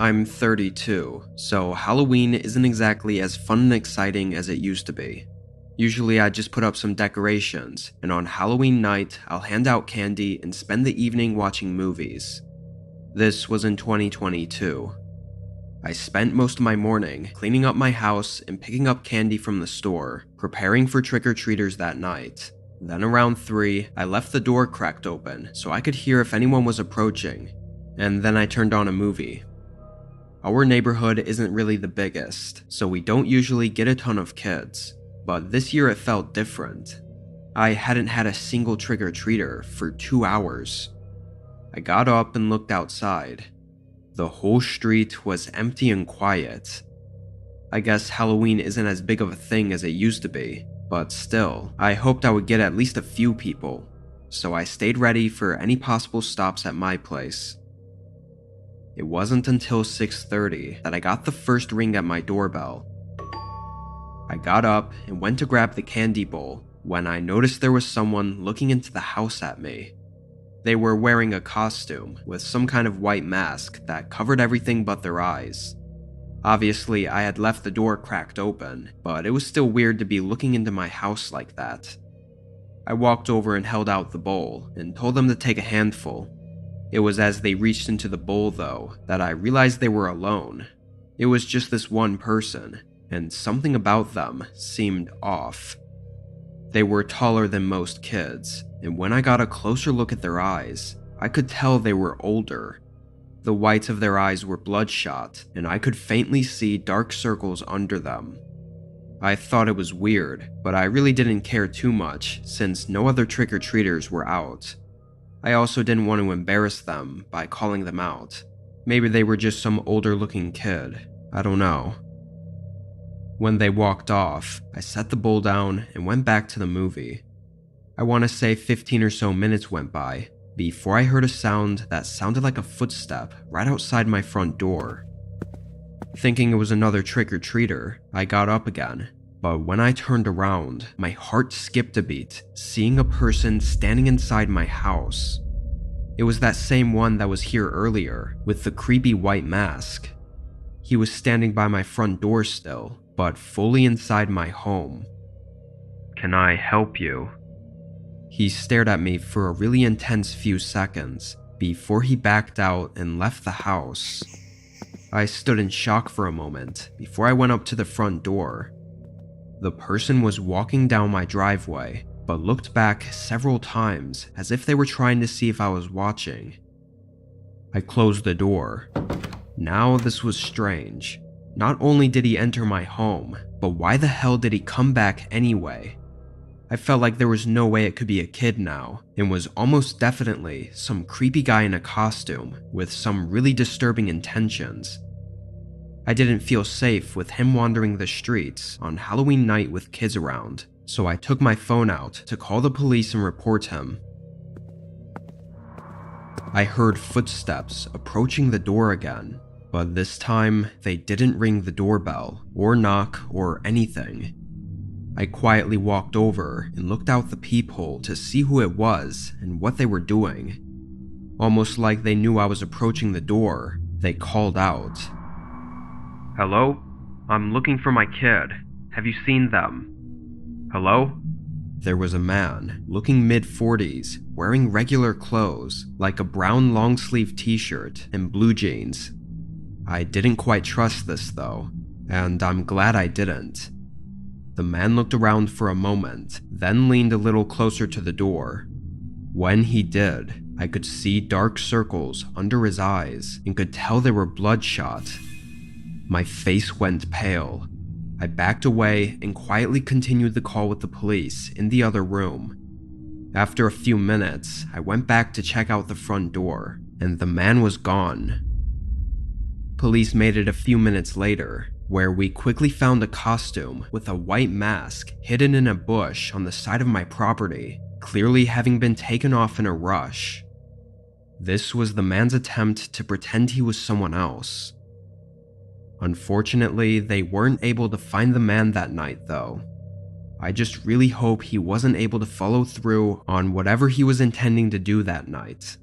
I'm 32, so Halloween isn't exactly as fun and exciting as it used to be. Usually I just put up some decorations, and on Halloween night I'll hand out candy and spend the evening watching movies. This was in 2022. I spent most of my morning cleaning up my house and picking up candy from the store, preparing for trick-or-treaters that night. Then around 3, I left the door cracked open so I could hear if anyone was approaching, and then I turned on a movie. Our neighborhood isn't really the biggest, so we don't usually get a ton of kids, but this year it felt different. I hadn't had a single trick-or-treater for 2 hours. I got up and looked outside. The whole street was empty and quiet. I guess Halloween isn't as big of a thing as it used to be, but still, I hoped I would get at least a few people, so I stayed ready for any possible stops at my place. It wasn't until 6:30 that I got the first ring at my doorbell. I got up and went to grab the candy bowl when I noticed there was someone looking into the house at me. They were wearing a costume with some kind of white mask that covered everything but their eyes. Obviously, I had left the door cracked open, but it was still weird to be looking into my house like that. I walked over and held out the bowl and told them to take a handful. It was as they reached into the bowl, though, that I realized they were alone. It was just this one person, and something about them seemed off. They were taller than most kids, and when I got a closer look at their eyes, I could tell they were older. The whites of their eyes were bloodshot, and I could faintly see dark circles under them. I thought it was weird, but I really didn't care too much since no other trick-or-treaters were out. I also didn't want to embarrass them by calling them out. Maybe they were just some older-looking kid. I don't know. When they walked off, I set the bowl down and went back to the movie. I want to say 15 or so minutes went by before I heard a sound that sounded like a footstep right outside my front door. Thinking it was another trick-or-treater, I got up again, but when I turned around, my heart skipped a beat, seeing a person standing inside my house. It was that same one that was here earlier, with the creepy white mask. He was standing by my front door still, but fully inside my home. "Can I help you?" He stared at me for a really intense few seconds before he backed out and left the house. I stood in shock for a moment before I went up to the front door. The person was walking down my driveway, but looked back several times as if they were trying to see if I was watching. I closed the door. Now this was strange. Not only did he enter my home, but why the hell did he come back anyway? I felt like there was no way it could be a kid now, and was almost definitely some creepy guy in a costume with some really disturbing intentions. I didn't feel safe with him wandering the streets on Halloween night with kids around, so I took my phone out to call the police and report him. I heard footsteps approaching the door again, but this time they didn't ring the doorbell or knock or anything. I quietly walked over and looked out the peephole to see who it was and what they were doing. Almost like they knew I was approaching the door, they called out, "Hello? I'm looking for my kid. Have you seen them? Hello?" There was a man, looking mid-40s, wearing regular clothes, like a brown long-sleeve t-shirt and blue jeans. I didn't quite trust this though, and I'm glad I didn't. The man looked around for a moment, then leaned a little closer to the door. When he did, I could see dark circles under his eyes and could tell they were bloodshot. My face went pale. I backed away and quietly continued the call with the police in the other room. After a few minutes, I went back to check out the front door, and the man was gone. Police made it a few minutes later, where we quickly found a costume with a white mask hidden in a bush on the side of my property, clearly having been taken off in a rush. This was the man's attempt to pretend he was someone else. Unfortunately, they weren't able to find the man that night though. I just really hope he wasn't able to follow through on whatever he was intending to do that night.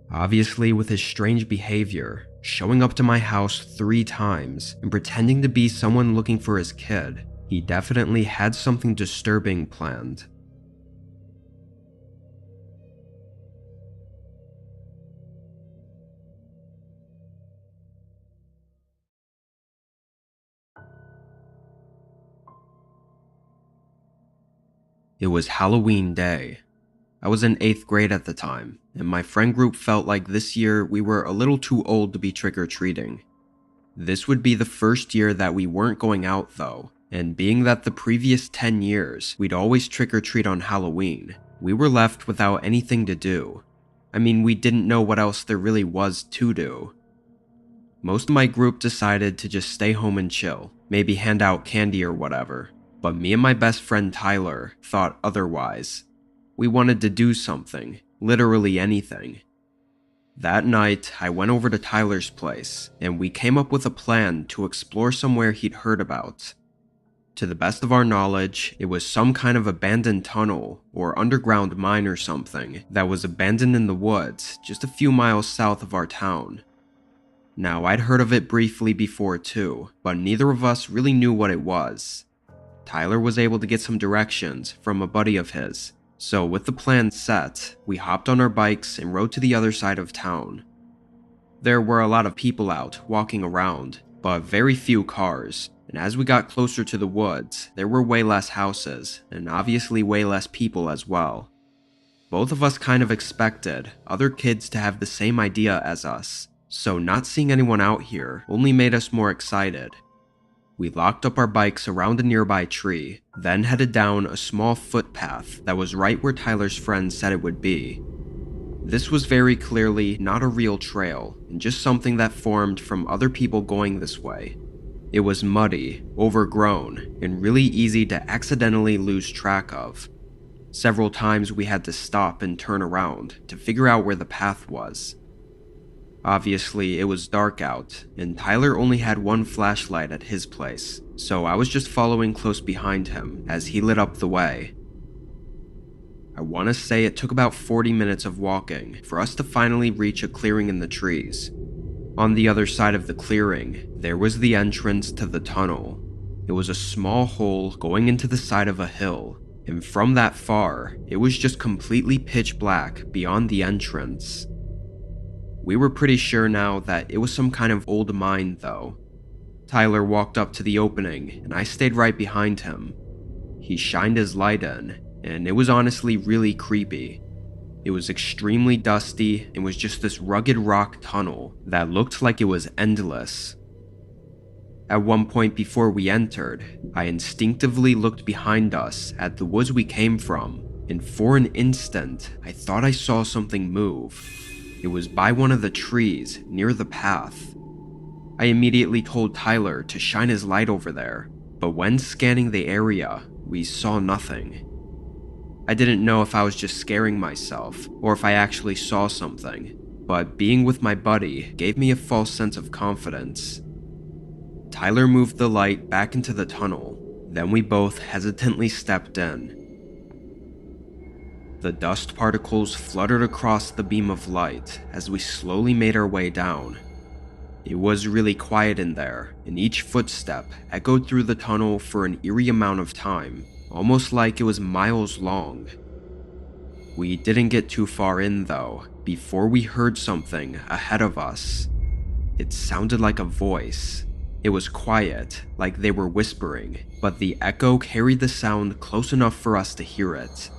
Obviously, with his strange behavior, showing up to my house 3 times and pretending to be someone looking for his kid. He definitely had something disturbing planned. It was Halloween day. I was in 8th grade at the time, and my friend group felt like this year we were a little too old to be trick-or-treating. This would be the first year that we weren't going out though, and being that the previous 10 years we'd always trick-or-treat on Halloween, we were left without anything to do. I mean, we didn't know what else there really was to do. Most of my group decided to just stay home and chill, maybe hand out candy or whatever, but me and my best friend Tyler thought otherwise. We wanted to do something, literally anything. That night, I went over to Tyler's place, and we came up with a plan to explore somewhere he'd heard about. To the best of our knowledge, it was some kind of abandoned tunnel or underground mine or something that was abandoned in the woods just a few miles south of our town. Now, I'd heard of it briefly before too, but neither of us really knew what it was. Tyler was able to get some directions from a buddy of his, so with the plan set, we hopped on our bikes and rode to the other side of town. There were a lot of people out walking around, but very few cars, and as we got closer to the woods, there were way less houses, and obviously way less people as well. Both of us kind of expected other kids to have the same idea as us, so not seeing anyone out here only made us more excited. We locked up our bikes around a nearby tree, then headed down a small footpath that was right where Tyler's friend said it would be. This was very clearly not a real trail, and just something that formed from other people going this way. It was muddy, overgrown, and really easy to accidentally lose track of. Several times we had to stop and turn around to figure out where the path was. Obviously, it was dark out, and Tyler only had one flashlight at his place, so I was just following close behind him as he lit up the way. I want to say it took about 40 minutes of walking for us to finally reach a clearing in the trees. On the other side of the clearing, there was the entrance to the tunnel. It was a small hole going into the side of a hill, and from that far, it was just completely pitch black beyond the entrance. We were pretty sure now that it was some kind of old mine though. Tyler walked up to the opening and I stayed right behind him. He shined his light in, and it was honestly really creepy. It was extremely dusty and was just this rugged rock tunnel that looked like it was endless. At one point before we entered, I instinctively looked behind us at the woods we came from, and for an instant, I thought I saw something move. It was by one of the trees near the path. I immediately told Tyler to shine his light over there, but when scanning the area, we saw nothing. I didn't know if I was just scaring myself or if I actually saw something, but being with my buddy gave me a false sense of confidence. Tyler moved the light back into the tunnel, then we both hesitantly stepped in. The dust particles fluttered across the beam of light as we slowly made our way down. It was really quiet in there, and each footstep echoed through the tunnel for an eerie amount of time, almost like it was miles long. We didn't get too far in though, before we heard something ahead of us. It sounded like a voice. It was quiet, like they were whispering, but the echo carried the sound close enough for us to hear it.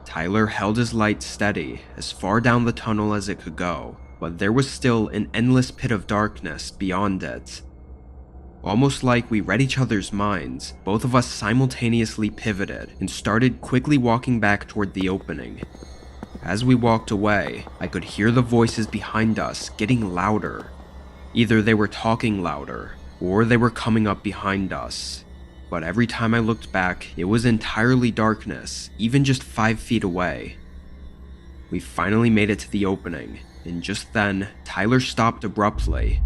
Tyler held his light steady as far down the tunnel as it could go, but there was still an endless pit of darkness beyond it. Almost like we read each other's minds, both of us simultaneously pivoted and started quickly walking back toward the opening. As we walked away, I could hear the voices behind us getting louder. Either they were talking louder, or they were coming up behind us. But every time I looked back, it was entirely darkness, even just 5 feet away. We finally made it to the opening, and just then, Tyler stopped abruptly.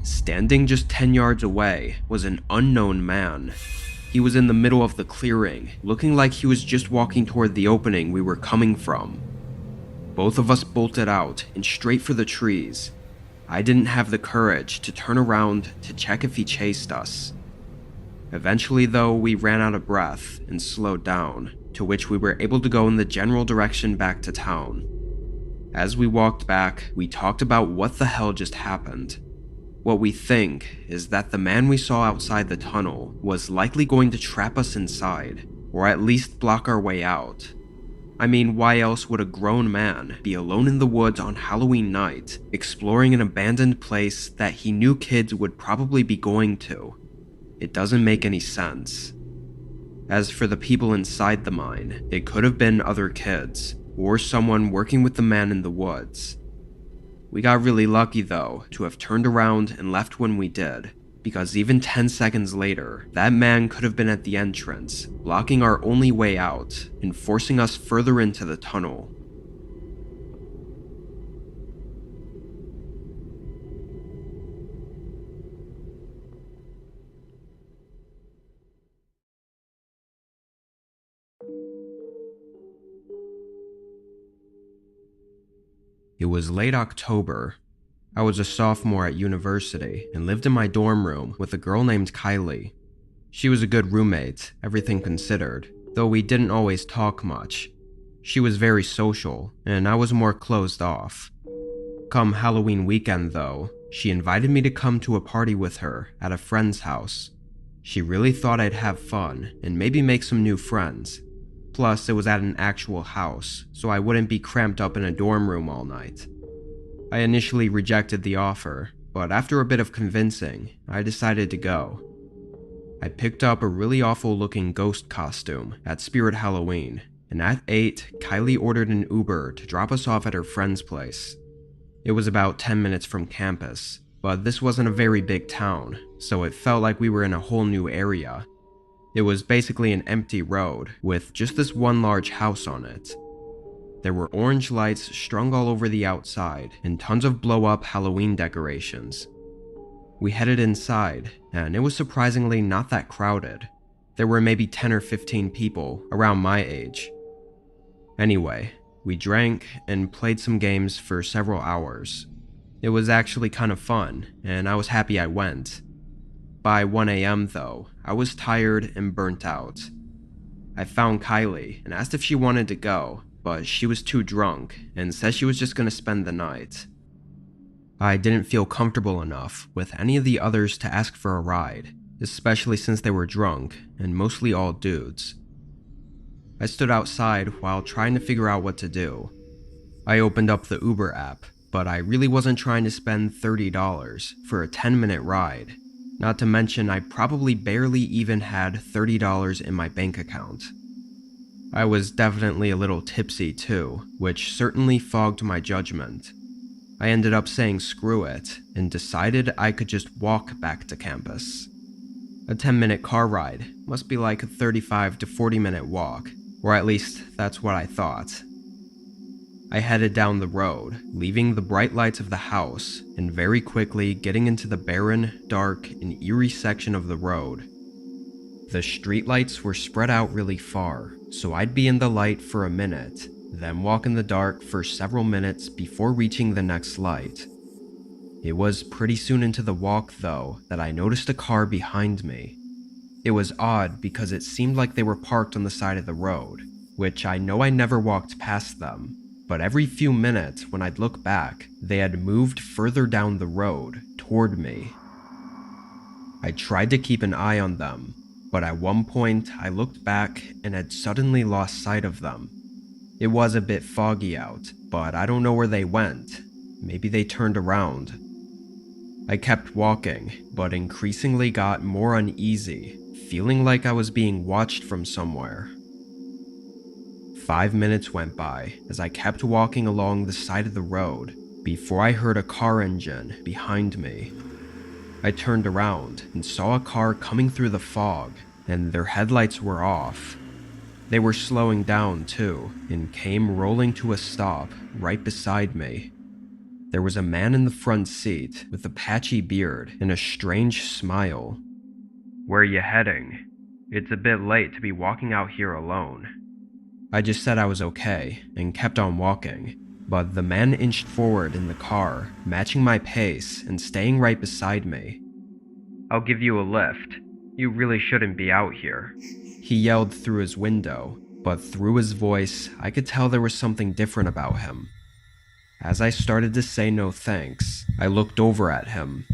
Standing just 10 yards away was an unknown man. He was in the middle of the clearing, looking like he was just walking toward the opening we were coming from. Both of us bolted out and straight for the trees. I didn't have the courage to turn around to check if he chased us. Eventually, though, we ran out of breath and slowed down, to which we were able to go in the general direction back to town. As we walked back, we talked about what the hell just happened. What we think is that the man we saw outside the tunnel was likely going to trap us inside, or at least block our way out. I mean, why else would a grown man be alone in the woods on Halloween night, exploring an abandoned place that he knew kids would probably be going to? It doesn't make any sense. As for the people inside the mine, it could have been other kids, or someone working with the man in the woods. We got really lucky though to have turned around and left when we did, because even 10 seconds later, that man could have been at the entrance, blocking our only way out and forcing us further into the tunnel. It was late October. I was a sophomore at university and lived in my dorm room with a girl named Kylie. She was a good roommate, everything considered, though we didn't always talk much. She was very social, and I was more closed off. Come Halloween weekend though, she invited me to come to a party with her at a friend's house. She really thought I'd have fun and maybe make some new friends. Plus, it was at an actual house, so I wouldn't be cramped up in a dorm room all night. I initially rejected the offer, but after a bit of convincing, I decided to go. I picked up a really awful looking ghost costume at Spirit Halloween, and at 8, Kylie ordered an Uber to drop us off at her friend's place. It was about 10 minutes from campus, but this wasn't a very big town, so it felt like we were in a whole new area. It was basically an empty road with just this one large house on it. There were orange lights strung all over the outside and tons of blow-up Halloween decorations. We headed inside, and it was surprisingly not that crowded. There were maybe 10 or 15 people around my age. Anyway, we drank and played some games for several hours. It was actually kind of fun, and I was happy I went. By 1 a.m. though, I was tired and burnt out. I found Kylie and asked if she wanted to go, but she was too drunk and said she was just going to spend the night. I didn't feel comfortable enough with any of the others to ask for a ride, especially since they were drunk and mostly all dudes. I stood outside while trying to figure out what to do. I opened up the Uber app, but I really wasn't trying to spend $30 for a 10-minute ride. Not to mention I probably barely even had $30 in my bank account. I was definitely a little tipsy too, which certainly fogged my judgment. I ended up saying screw it and decided I could just walk back to campus. A 10-minute car ride must be like a 35 to 40-minute walk, or at least that's what I thought. I headed down the road, leaving the bright lights of the house, and very quickly getting into the barren, dark, and eerie section of the road. The streetlights were spread out really far, so I'd be in the light for a minute, then walk in the dark for several minutes before reaching the next light. It was pretty soon into the walk, though, that I noticed a car behind me. It was odd because it seemed like they were parked on the side of the road, which I know I never walked past them. But every few minutes when I'd look back, they had moved further down the road toward me. I tried to keep an eye on them, but at one point I looked back and had suddenly lost sight of them. It was a bit foggy out, but I don't know where they went. Maybe they turned around. I kept walking, but increasingly got more uneasy, feeling like I was being watched from somewhere. 5 minutes went by as I kept walking along the side of the road before I heard a car engine behind me. I turned around and saw a car coming through the fog, and their headlights were off. They were slowing down too, and came rolling to a stop right beside me. There was a man in the front seat with a patchy beard and a strange smile. "Where are you heading? It's a bit late to be walking out here alone." I just said I was okay and kept on walking. but the man inched forward in the car, matching my pace and staying right beside me. "I'll give you a lift. You really shouldn't be out here," he yelled through his window, but through his voice, I could tell there was something different about him. As I started to say no thanks, I looked over at him.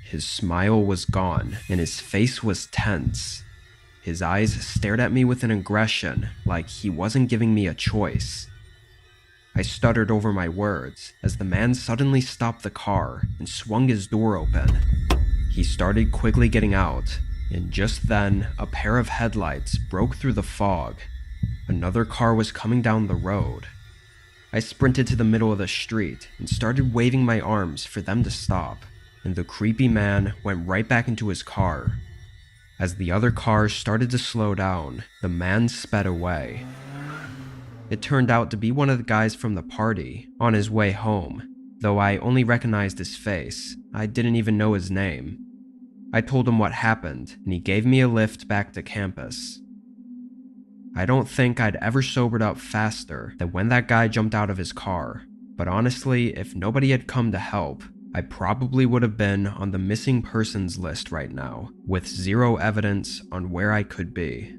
His smile was gone, and his face was tense. His eyes stared at me with an aggression, like he wasn't giving me a choice. I stuttered over my words as the man suddenly stopped the car and swung his door open. He started quickly getting out, and just then, a pair of headlights broke through the fog. Another car was coming down the road. I sprinted to the middle of the street and started waving my arms for them to stop, and the creepy man went right back into his car. As the other cars started to slow down, the man sped away. It turned out to be one of the guys from the party, on his way home. Though I only recognized his face, I didn't even know his name. I told him what happened, and he gave me a lift back to campus. I don't think I'd ever sobered up faster than when that guy jumped out of his car, but honestly, if nobody had come to help, I probably would have been on the missing persons list right now, with zero evidence on where I could be.